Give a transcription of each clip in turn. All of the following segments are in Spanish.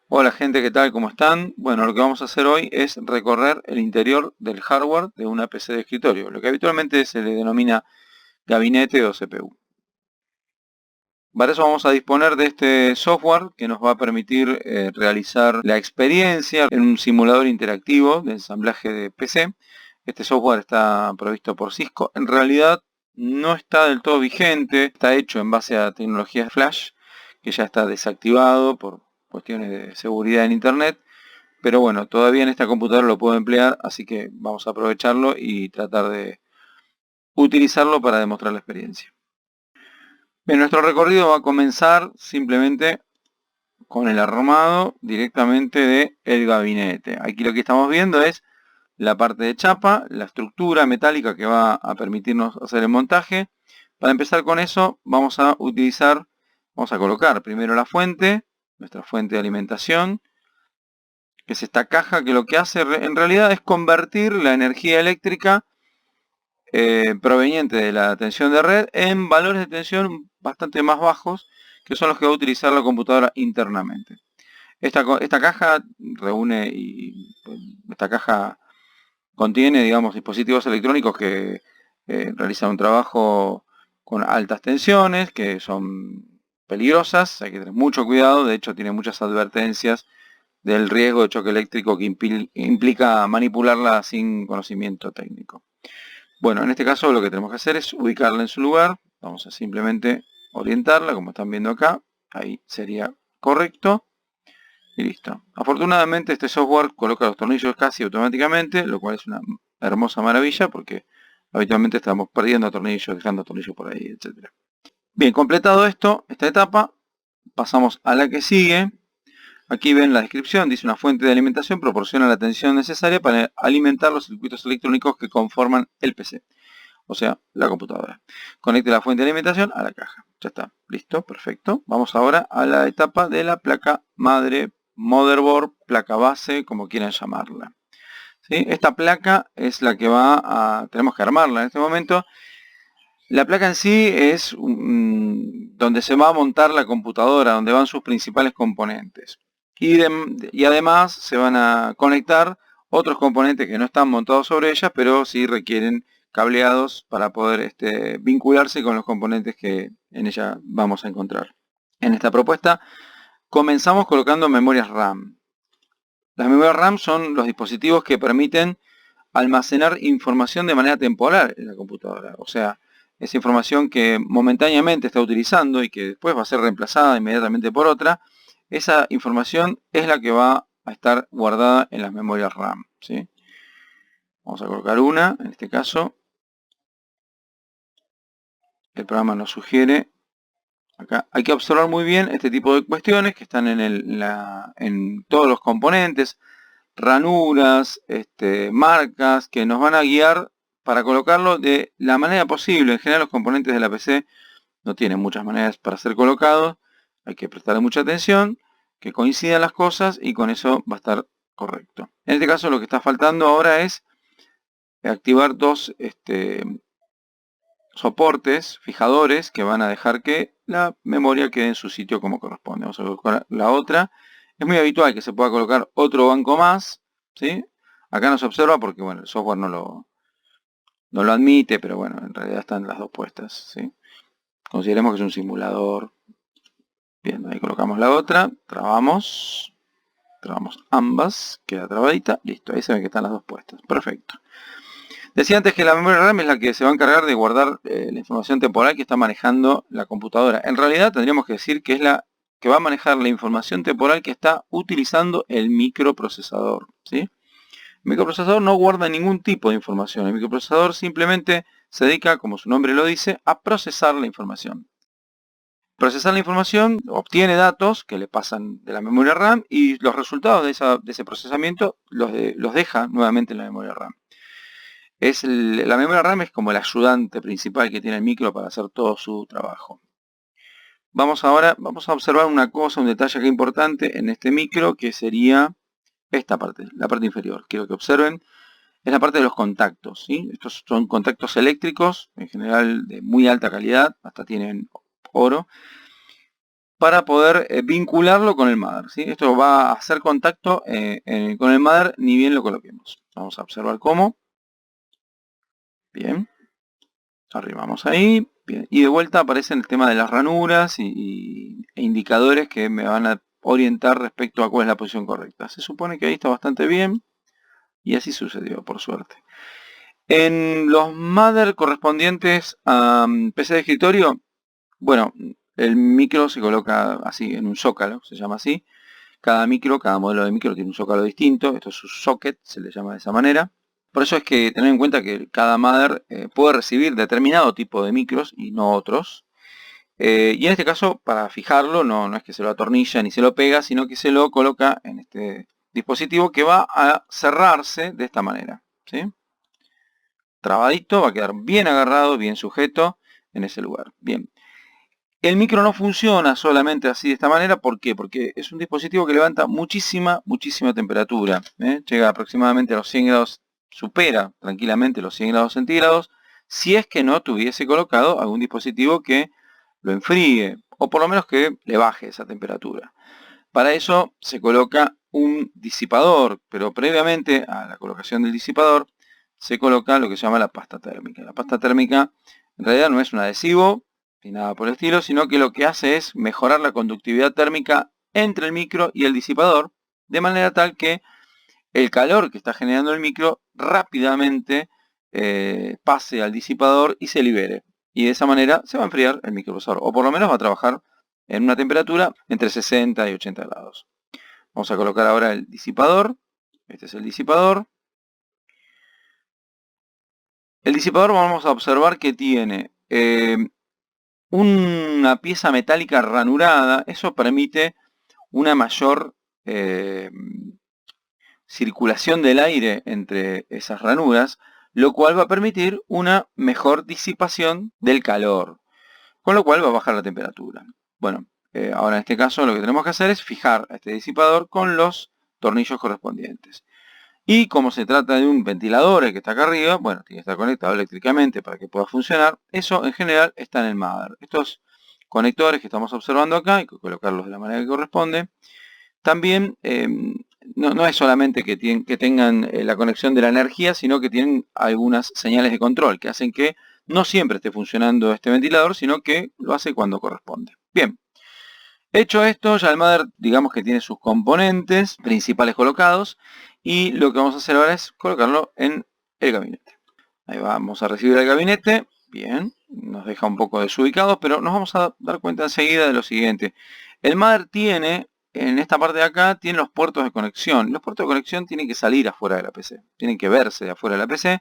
Hola gente, ¿qué tal? ¿Cómo están? Bueno, lo que vamos a hacer hoy es recorrer el interior del hardware de una PC de escritorio, lo que habitualmente se le denomina gabinete o CPU. Para eso vamos a disponer de este software que nos va a permitir realizar la experiencia en un simulador interactivo de ensamblaje de PC. Este software está provisto por Cisco. En realidad no está del todo vigente, está hecho en base a tecnologías Flash, que ya está desactivado por cuestiones de seguridad en Internet. Pero bueno, todavía en esta computadora lo puedo emplear, así que vamos a aprovecharlo y tratar de utilizarlo para demostrar la experiencia. Bien, nuestro recorrido va a comenzar simplemente con el armado directamente del gabinete. Aquí lo que estamos viendo es la parte de chapa, la estructura metálica que va a permitirnos hacer el montaje. Para empezar con eso vamos a colocar primero la fuente, nuestra fuente de alimentación, que es esta caja que lo que hace en realidad es convertir la energía eléctrica proveniente de la tensión de red en valores de tensión bastante más bajos, que son los que va a utilizar la computadora internamente. Esta caja reúne esta caja contiene, digamos, dispositivos electrónicos que realizan un trabajo con altas tensiones, que son peligrosas, hay que tener mucho cuidado, de hecho tiene muchas advertencias del riesgo de choque eléctrico que implica manipularla sin conocimiento técnico. Bueno, en este caso lo que tenemos que hacer es ubicarla en su lugar. Vamos a simplemente orientarla, como están viendo acá. Ahí sería correcto. Y listo. Afortunadamente este software coloca los tornillos casi automáticamente, lo cual es una hermosa maravilla porque habitualmente estamos perdiendo tornillos, dejando tornillos por ahí, etc. Bien, completado esta etapa, pasamos a la que sigue. Aquí ven la descripción, dice una fuente de alimentación proporciona la tensión necesaria para alimentar los circuitos electrónicos que conforman el PC, o sea, la computadora. Conecte la fuente de alimentación a la caja. Ya está, listo, perfecto. Vamos ahora a la etapa de la placa madre, motherboard, placa base, como quieran llamarla. ¿Sí? Esta placa es la que tenemos que armarla en este momento. La placa en sí es donde se va a montar la computadora, donde van sus principales componentes. Y además se van a conectar otros componentes que no están montados sobre ella, pero sí requieren cableados para poder vincularse con los componentes que en ella vamos a encontrar. En esta propuesta comenzamos colocando memorias RAM. Las memorias RAM son los dispositivos que permiten almacenar información de manera temporal en la computadora. O sea, esa información que momentáneamente está utilizando y que después va a ser reemplazada inmediatamente por otra, esa información es la que va a estar guardada en las memorias RAM. ¿Sí? Vamos a colocar una, en este caso. El programa nos sugiere. Acá hay que observar muy bien este tipo de cuestiones que están en todos los componentes, ranuras, marcas, que nos van a guiar para colocarlo de la manera posible. En general los componentes de la PC no tienen muchas maneras para ser colocados, hay que prestarle mucha atención, que coincidan las cosas y con eso va a estar correcto. En este caso lo que está faltando ahora es activar dos soportes, fijadores, que van a dejar que la memoria quede en su sitio como corresponde. Vamos a colocar la otra. Es muy habitual que se pueda colocar otro banco más, ¿sí? Acá no se observa porque bueno, el software no lo admite, pero bueno, en realidad están las dos puestas, ¿sí? Consideremos que es un simulador. Bien, ahí colocamos la otra, trabamos ambas, queda trabadita, listo, ahí se ve que están las dos puestas, perfecto. Decía antes que la memoria RAM es la que se va a encargar de guardar la información temporal que está manejando la computadora. En realidad tendríamos que decir que es la que va a manejar la información temporal que está utilizando el microprocesador, ¿sí? El microprocesador no guarda ningún tipo de información. El microprocesador simplemente se dedica, como su nombre lo dice, a procesar la información. Procesar la información, obtiene datos que le pasan de la memoria RAM y los resultados de ese procesamiento los deja nuevamente en la memoria RAM. La memoria RAM es como el ayudante principal que tiene el micro para hacer todo su trabajo. Vamos a observar una cosa, un detalle que es importante en este micro, que sería esta parte, la parte inferior. Quiero que observen, es la parte de los contactos, ¿sí? Estos son contactos eléctricos, en general de muy alta calidad, hasta tienen oro. para poder vincularlo con el mother, ¿sí? Esto va a hacer contacto con el mother ni bien lo coloquemos. Vamos a observar cómo. Bien. Arrimamos ahí. Bien. Y de vuelta aparece el tema de las ranuras e indicadores que me van a orientar respecto a cuál es la posición correcta. Se supone que ahí está bastante bien. Y así sucedió, por suerte. En los mother correspondientes a PC de escritorio, bueno, el micro se coloca así, en un zócalo, se llama así. Cada modelo de micro tiene un zócalo distinto. Esto es un socket, se le llama de esa manera. Por eso es que tener en cuenta que cada mother puede recibir determinado tipo de micros y no otros. Y en este caso, para fijarlo, no es que se lo atornilla ni se lo pega, sino que se lo coloca en este dispositivo que va a cerrarse de esta manera, ¿sí? Trabadito, va a quedar bien agarrado, bien sujeto en ese lugar. Bien. El micro no funciona solamente así de esta manera. ¿Por qué? Porque es un dispositivo que levanta muchísima temperatura. Llega aproximadamente a los 100 grados, supera tranquilamente los 100 grados centígrados, si es que no tuviese colocado algún dispositivo que lo enfríe, o por lo menos que le baje esa temperatura. Para eso se coloca un disipador, pero previamente a la colocación del disipador se coloca lo que se llama la pasta térmica. La pasta térmica en realidad no es un adhesivo ni nada por el estilo, sino que lo que hace es mejorar la conductividad térmica entre el micro y el disipador, de manera tal que el calor que está generando el micro rápidamente pase al disipador y se libere. Y de esa manera se va a enfriar el microprocesador, o por lo menos va a trabajar en una temperatura entre 60 y 80 grados. Vamos a colocar ahora el disipador. Este es el disipador. El disipador vamos a observar que tiene una pieza metálica ranurada. Eso permite una mayor circulación del aire entre esas ranuras, lo cual va a permitir una mejor disipación del calor, con lo cual va a bajar la temperatura. Bueno, ahora en este caso lo que tenemos que hacer es fijar a este disipador con los tornillos correspondientes. Y como se trata de un ventilador, el que está acá arriba, bueno, tiene que estar conectado eléctricamente para que pueda funcionar. Eso en general está en el mother. Estos conectores que estamos observando acá, hay que colocarlos de la manera que corresponde. También no es solamente que tengan la conexión de la energía, sino que tienen algunas señales de control que hacen que no siempre esté funcionando este ventilador, sino que lo hace cuando corresponde. Bien, hecho esto, ya el mother digamos que tiene sus componentes principales colocados, y lo que vamos a hacer ahora es colocarlo en el gabinete. Ahí vamos a recibir el gabinete. Bien, nos deja un poco desubicados, pero nos vamos a dar cuenta enseguida de lo siguiente. El mother tiene, en esta parte de acá, tiene los puertos de conexión. Los puertos de conexión tienen que salir afuera de la PC, tienen que verse de afuera de la PC.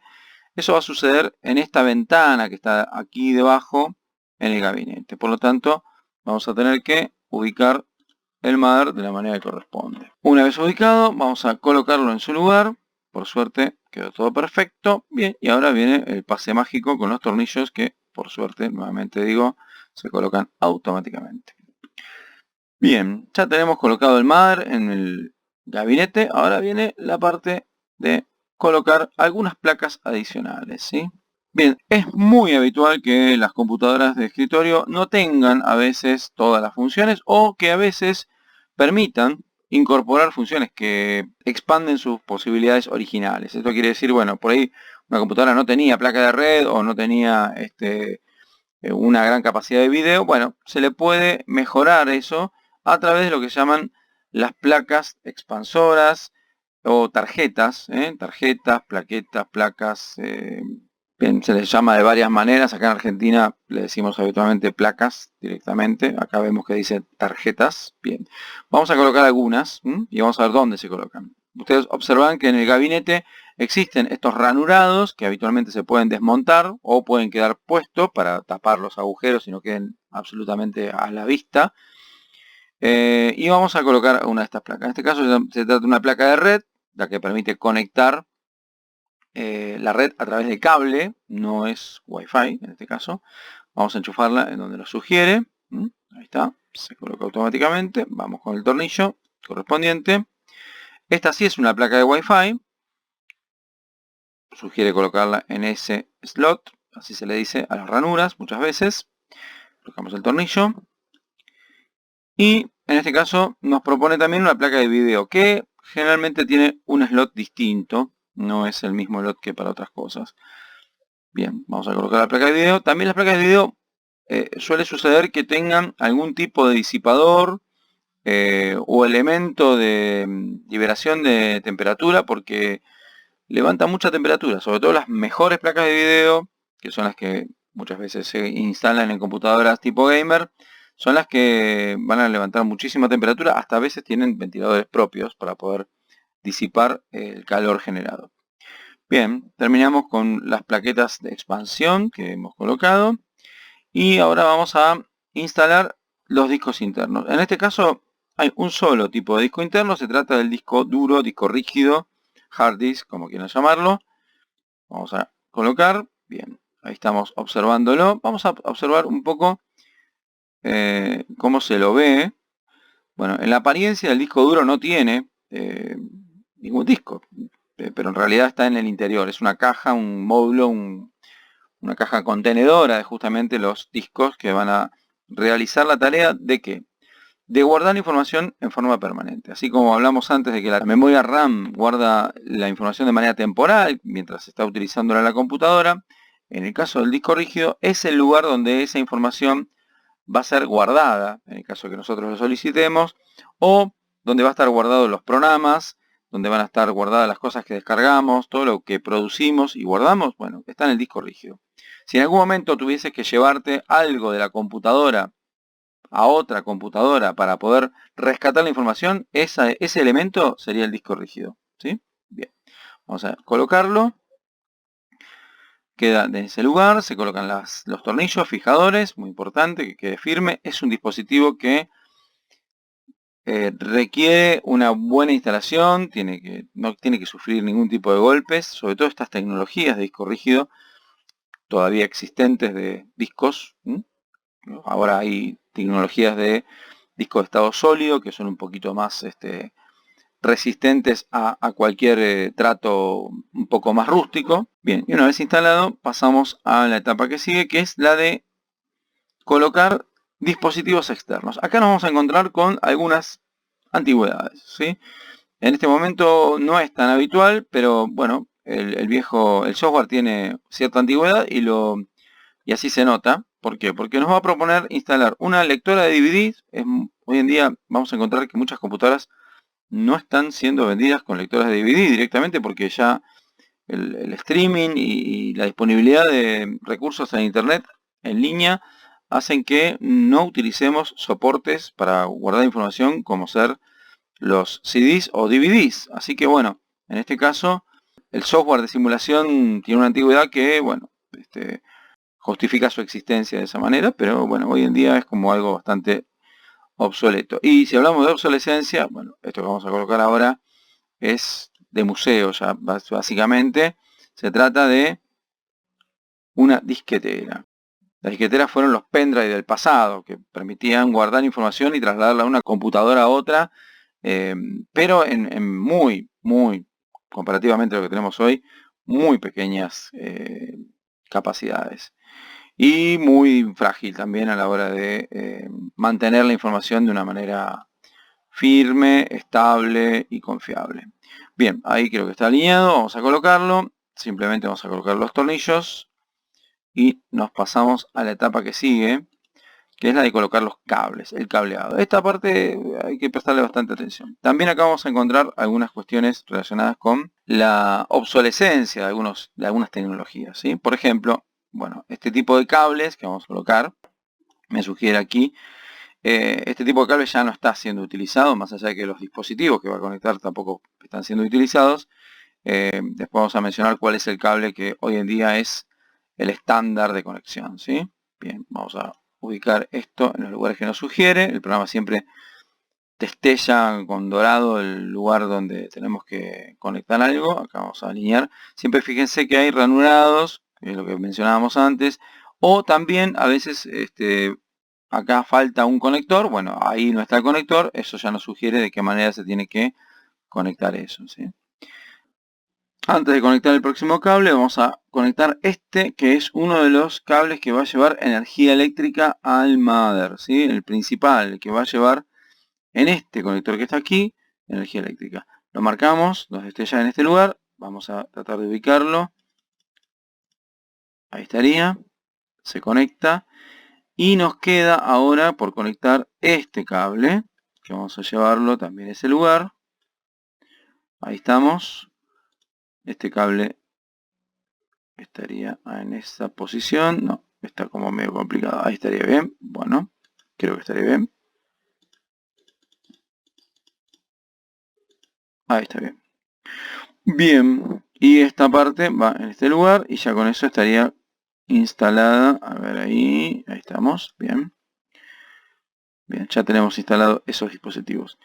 Eso va a suceder en esta ventana que está aquí debajo en el gabinete. Por lo tanto, vamos a tener que ubicar el mother de la manera que corresponde. Una vez ubicado, vamos a colocarlo en su lugar. Por suerte quedó todo perfecto. Bien, y ahora viene el pase mágico con los tornillos que, por suerte, nuevamente digo, se colocan automáticamente. Bien, ya tenemos colocado el mother en el gabinete. Ahora viene la parte de colocar algunas placas adicionales, ¿sí? Bien, es muy habitual que las computadoras de escritorio no tengan a veces todas las funciones, o que a veces permitan incorporar funciones que expanden sus posibilidades originales. Esto quiere decir, bueno, por ahí una computadora no tenía placa de red o no tenía una gran capacidad de video. Bueno, se le puede mejorar eso a través de lo que llaman las placas expansoras o tarjetas, tarjetas, plaquetas, placas. Bien, se les llama de varias maneras. Acá en Argentina le decimos habitualmente placas directamente. Acá vemos que dice tarjetas. Bien, vamos a colocar algunas y vamos a ver dónde se colocan. Ustedes observan que en el gabinete existen estos ranurados que habitualmente se pueden desmontar o pueden quedar puestos para tapar los agujeros y no queden absolutamente a la vista. Y vamos a colocar una de estas placas. En este caso se trata de una placa de red, la que permite conectar la red a través de cable, no es Wi-Fi en este caso. Vamos a enchufarla en donde lo sugiere. Ahí está, se coloca automáticamente. Vamos con el tornillo correspondiente. Esta sí es una placa de Wi-Fi. Sugiere colocarla en ese slot, así se le dice a las ranuras muchas veces. Colocamos el tornillo. Y en este caso nos propone también una placa de video que generalmente tiene un slot distinto, no es el mismo slot que para otras cosas. Bien, vamos a colocar la placa de video. También las placas de video suele suceder que tengan algún tipo de disipador o elemento de liberación de temperatura, porque levanta mucha temperatura, sobre todo las mejores placas de video, que son las que muchas veces se instalan en computadoras tipo gamer, son las que van a levantar muchísima temperatura, hasta a veces tienen ventiladores propios para poder disipar el calor generado. Bien, terminamos con las plaquetas de expansión que hemos colocado y ahora vamos a instalar los discos internos. En este caso hay un solo tipo de disco interno, se trata del disco duro, disco rígido, hard disk, como quieran llamarlo. Vamos a colocar, bien, ahí estamos observándolo. Vamos a observar un poco cómo se lo ve. Bueno, en la apariencia el disco duro no tiene ningún disco, pero en realidad está en el interior. Es una caja, un módulo, una caja contenedora de justamente los discos que van a realizar la tarea de ¿qué? De guardar información en forma permanente. Así como hablamos antes de que la memoria RAM guarda la información de manera temporal mientras se está utilizándola en la computadora, en el caso del disco rígido es el lugar donde esa información va a ser guardada, en el caso que nosotros lo solicitemos, o donde va a estar guardados los programas, donde van a estar guardadas las cosas que descargamos, todo lo que producimos y guardamos, bueno, está en el disco rígido. Si en algún momento tuvieses que llevarte algo de la computadora a otra computadora para poder rescatar la información, ese elemento sería el disco rígido. ¿Sí? Bien, vamos a colocarlo. Queda en ese lugar, se colocan los tornillos, fijadores, muy importante que quede firme. Es un dispositivo que requiere una buena instalación, no tiene que sufrir ningún tipo de golpes, sobre todo estas tecnologías de disco rígido todavía existentes de discos. Ahora hay tecnologías de disco de estado sólido que son un poquito más resistentes a cualquier trato un poco más rústico. Bien, y una vez instalado pasamos a la etapa que sigue, que es la de colocar dispositivos externos. Acá nos vamos a encontrar con algunas antigüedades, ¿sí? En este momento no es tan habitual, pero bueno, el software tiene cierta antigüedad y así se nota. ¿Por qué? Porque nos va a proponer instalar una lectora de DVDs. Hoy en día vamos a encontrar que muchas computadoras no están siendo vendidas con lectoras de DVD directamente porque ya el streaming y la disponibilidad de recursos en internet en línea hacen que no utilicemos soportes para guardar información como ser los CDs o DVDs. Así que bueno, en este caso el software de simulación tiene una antigüedad que, bueno, justifica su existencia de esa manera, pero bueno, hoy en día es como algo bastante obsoleto. Y si hablamos de obsolescencia, bueno, esto que vamos a colocar ahora es de museo ya, básicamente se trata de una disquetera. Las disqueteras fueron los pendrive del pasado, que permitían guardar información y trasladarla a una computadora a otra, pero en muy, comparativamente a lo que tenemos hoy, muy pequeñas capacidades. Y muy frágil también a la hora de mantener la información de una manera firme, estable y confiable. Bien, ahí creo que está alineado, vamos a colocarlo, simplemente vamos a colocar los tornillos y nos pasamos a la etapa que sigue, que es la de colocar los cables, el cableado. Esta parte hay que prestarle bastante atención. También acá vamos a encontrar algunas cuestiones relacionadas con la obsolescencia de algunas tecnologías, ¿sí? Por ejemplo, bueno, este tipo de cables que vamos a colocar, me sugiere aquí, este tipo de cable ya no está siendo utilizado, más allá de que los dispositivos que va a conectar tampoco están siendo utilizados. Después vamos a mencionar cuál es el cable que hoy en día es el estándar de conexión, ¿sí? Bien, vamos a ubicar esto en los lugares que nos sugiere. El programa siempre destella con dorado el lugar donde tenemos que conectar algo. Acá vamos a alinear. Siempre fíjense que hay ranurados, que es lo que mencionábamos antes, o también a veces acá falta un conector. Bueno, ahí no está el conector. Eso ya nos sugiere de qué manera se tiene que conectar eso, ¿sí? Antes de conectar el próximo cable, vamos a conectar este, que es uno de los cables que va a llevar energía eléctrica al mother, ¿sí? El principal, el que va a llevar en este conector que está aquí, energía eléctrica. Lo marcamos, donde esté ya en este lugar, vamos a tratar de ubicarlo. Ahí estaría, se conecta. Y nos queda ahora por conectar este cable, que vamos a llevarlo también a ese lugar. Ahí estamos. Este cable estaría en esa posición. No, está como medio complicado. Ahí estaría bien. Bueno, creo que estaría bien. Ahí está bien. Bien, y esta parte va en este lugar y ya con eso estaría instalada. A ver ahí estamos. Bien. Bien, ya tenemos instalados esos dispositivos.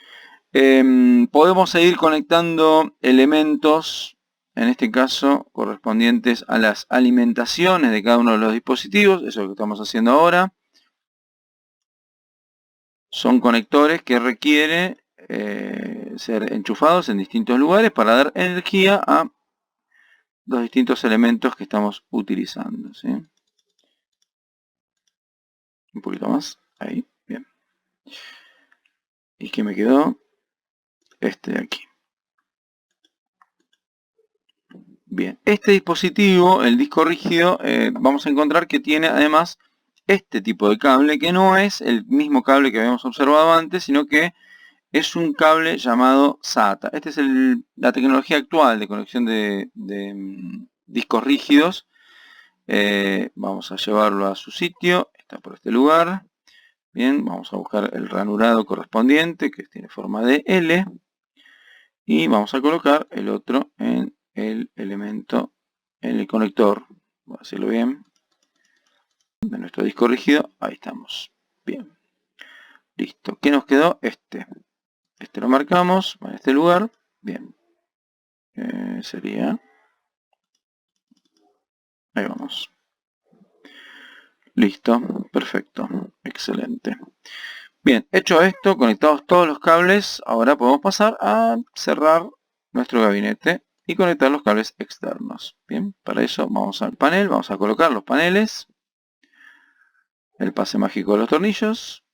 Podemos seguir conectando elementos, en este caso correspondientes a las alimentaciones de cada uno de los dispositivos. Eso es lo que estamos haciendo ahora. Son conectores que requieren ser enchufados en distintos lugares para dar energía a los distintos elementos que estamos utilizando, ¿sí? Un poquito más, ahí, bien. ¿Y qué me quedó? Este de aquí. Bien, este dispositivo, el disco rígido, vamos a encontrar que tiene además este tipo de cable, que no es el mismo cable que habíamos observado antes, sino que es un cable llamado SATA. Esta es la tecnología actual de conexión de discos rígidos. Vamos a llevarlo a su sitio, está por este lugar. Bien, vamos a buscar el ranurado correspondiente, que tiene forma de L. Y vamos a colocar el otro en el elemento, en el conector, voy a decirlo bien, de nuestro disco rígido. Ahí estamos. Bien. Listo. ¿Qué nos quedó? Este. Este lo marcamos en este lugar. Bien. Sería... Ahí vamos. Listo. Perfecto. Excelente. Bien. Hecho esto, conectados todos los cables, ahora podemos pasar a cerrar nuestro gabinete y conectar los cables externos. Bien. Para eso vamos al panel. Vamos a colocar los paneles. El pase mágico de los tornillos.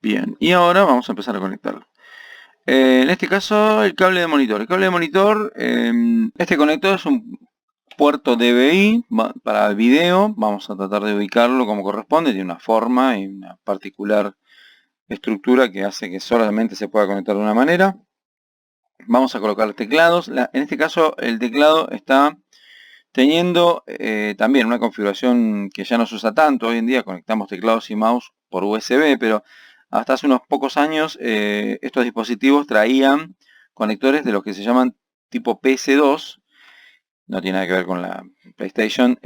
Bien, y ahora vamos a empezar a conectarlo. En este caso, el cable de monitor. El cable de monitor, este conector es un puerto DVI para video. Vamos a tratar de ubicarlo como corresponde. Tiene una forma y una particular estructura que hace que solamente se pueda conectar de una manera. Vamos a colocar teclados. En este caso, el teclado está teniendo también una configuración que ya no se usa tanto. Hoy en día conectamos teclados y mouse por USB, pero hasta hace unos pocos años estos dispositivos traían conectores de los que se llaman tipo PS2. No tiene nada que ver con la PlayStation.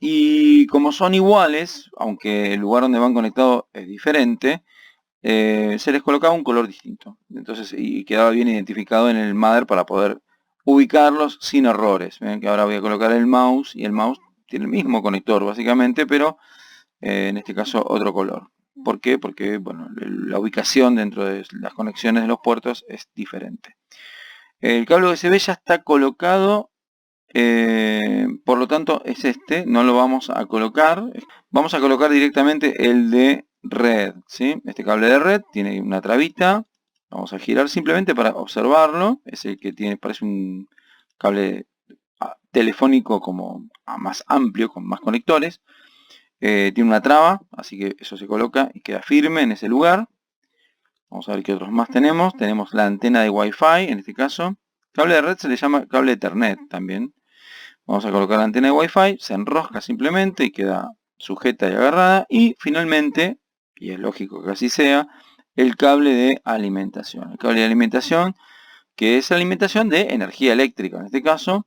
Y como son iguales, aunque el lugar donde van conectados es diferente, se les colocaba un color distinto. Entonces, y quedaba bien identificado en el mother para poder ubicarlos sin errores. Ven que ahora voy a colocar el mouse y el mouse tiene el mismo conector básicamente, pero en este caso otro color. ¿Por qué? Porque bueno, la ubicación dentro de las conexiones de los puertos es diferente. El cable USB ya está colocado, por lo tanto es este, no lo vamos a colocar. Vamos a colocar directamente el de red, ¿sí? Este cable de red tiene una trabita. Vamos a girar simplemente para observarlo. Es el que tiene, parece un cable telefónico como más amplio, con más conectores. Tiene una traba, así que eso se coloca y queda firme en ese lugar. Vamos a ver qué otros más tenemos. Tenemos la antena de Wi-Fi, en este caso. Cable de red se le llama cable Ethernet también. Vamos a colocar la antena de Wi-Fi, se enrosca simplemente y queda sujeta y agarrada. Y finalmente, y es lógico que así sea, el cable de alimentación. El cable de alimentación, que es alimentación de energía eléctrica en este caso.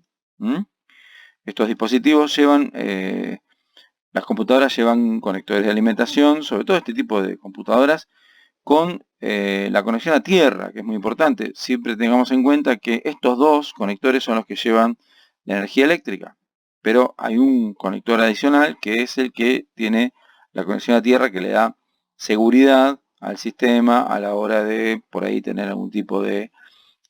Estos dispositivos llevan, las computadoras llevan conectores de alimentación, sobre todo este tipo de computadoras, con la conexión a tierra, que es muy importante. Siempre tengamos en cuenta que estos dos conectores son los que llevan la energía eléctrica, pero hay un conector adicional que es el que tiene la conexión a tierra, que le da seguridad al sistema a la hora de por ahí tener algún tipo de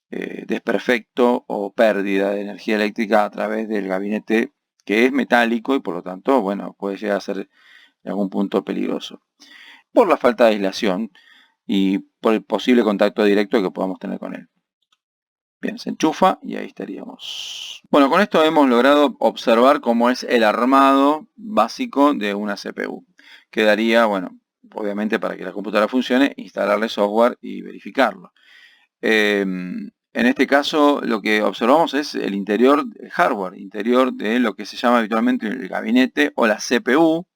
desperfecto o pérdida de energía eléctrica a través del gabinete, que es metálico y por lo tanto, bueno, puede llegar a ser en algún punto peligroso. Por la falta de aislación y por el posible contacto directo que podamos tener con él. Bien, se enchufa y ahí estaríamos. Bueno, con esto hemos logrado observar cómo es el armado básico de una CPU. Quedaría, bueno, obviamente para que la computadora funcione, instalarle software y verificarlo. En este caso lo que observamos es el interior, el hardware interior de lo que se llama habitualmente el gabinete o la CPU.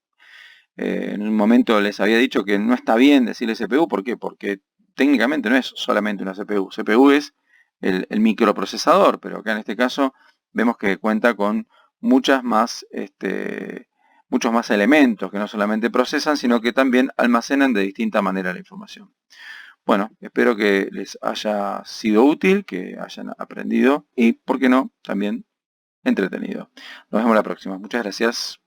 En un momento les había dicho que no está bien decirle CPU, ¿por qué? Porque técnicamente no es solamente una CPU. CPU es el microprocesador, pero acá en este caso vemos que cuenta con muchos más elementos que no solamente procesan, sino que también almacenan de distinta manera la información. Bueno, espero que les haya sido útil, que hayan aprendido y, ¿por qué no?, también entretenido. Nos vemos la próxima. Muchas gracias.